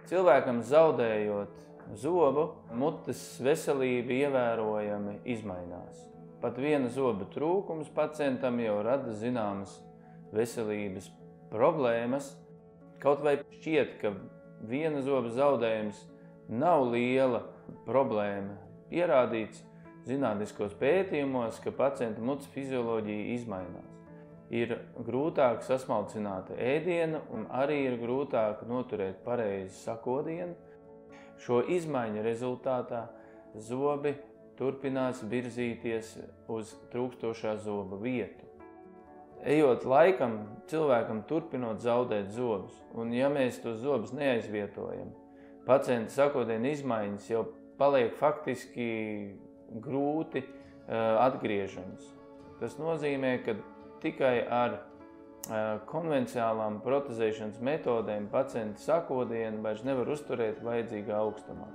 Cilvēkam zaudējot zobu, mutes veselība ievērojami izmainās. Pat viena zoba trūkums pacientam jau rada zināmas veselības problēmas. Kaut vai šķiet, ka viena zoba zaudējums nav liela problēma. Pierādīts zinātniskos pētījumos, ka pacienta mutes fizioloģija izmainās. Ir grūtāk sasmalcināt ēdienu un arī ir grūtāk noturēt pareizi sakodienu. Šo izmaiņu rezultātā zobi turpinās virzīties uz trūkstošā zoba vietu. Ejot laikam, cilvēkam turpinot zaudēt zobus, un ja mēs tos zobus neaizvietojam, pacienta sakodienu izmaiņas jau paliek faktiski grūti atgriežamas. Tas nozīmē, ka tikai ar konvencionālām protezēšanas metodēm pacienta sakodienu vairs nevar uzturēt vajadzīgā augstumā.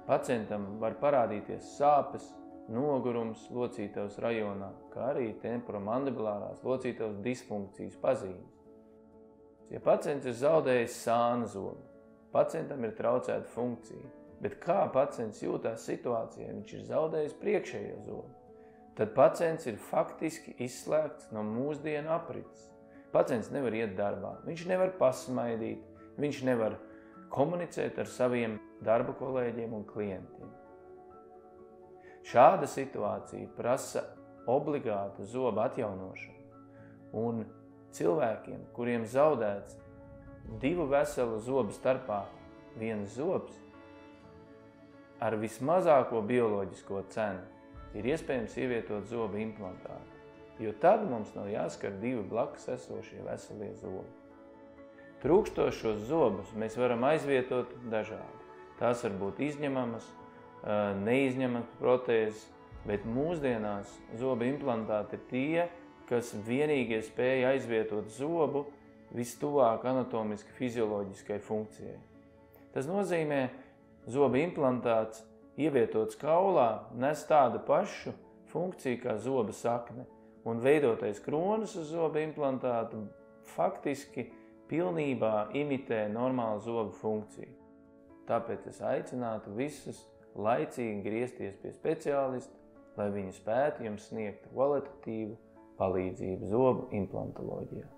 Pacientam var parādīties sāpes, nogurums locītavas rajonā, kā arī temporomandibilārās locītavas disfunkcijas pazīmes. Ja pacients ir zaudējis sāna zobu, pacientam ir traucēta funkcija, bet kā pacients jūtās situācijā, viņš ir zaudējis priekšējo zobu, tad pacients ir faktiski izslēgts no mūsdienu aprits. Pacients nevar iet darbā, viņš nevar pasmaidīt, viņš nevar komunicēt ar saviem darba kolēģiem un klientiem. Šāda situācija prasa obligātu zobu atjaunošanu, un cilvēkiem, kuriem zaudēts divu veselu zobu starpā viens zobs, ar vismazāko bioloģisko cenu ir iespējams ievietot zobu implantātu, jo tad mums nav jāskar divi blakus esošie veselie zobi. Trūkstošos zobus mēs varam aizvietot dažādi. Tās var būt izņemamas, neizņemamas protēzes, bet mūsdienās zobu implantāti ir tie, kas vienīgie spēja aizvietot zobu vistuvāk anatomiski fizioloģiskai funkcijai. Tas nozīmē, zobu implantāts ievietots kaulā nes tādu pašu funkciju kā zoba sakne, un veidotais kronis uz zobu implantātu faktiski pilnībā imitē normālu zobu funkciju. Tāpēc es aicinātu visus laicīgi griezties pie speciālista, lai viņi spētu jums sniegt kvalitatīvu palīdzību zobu implantoloģijā.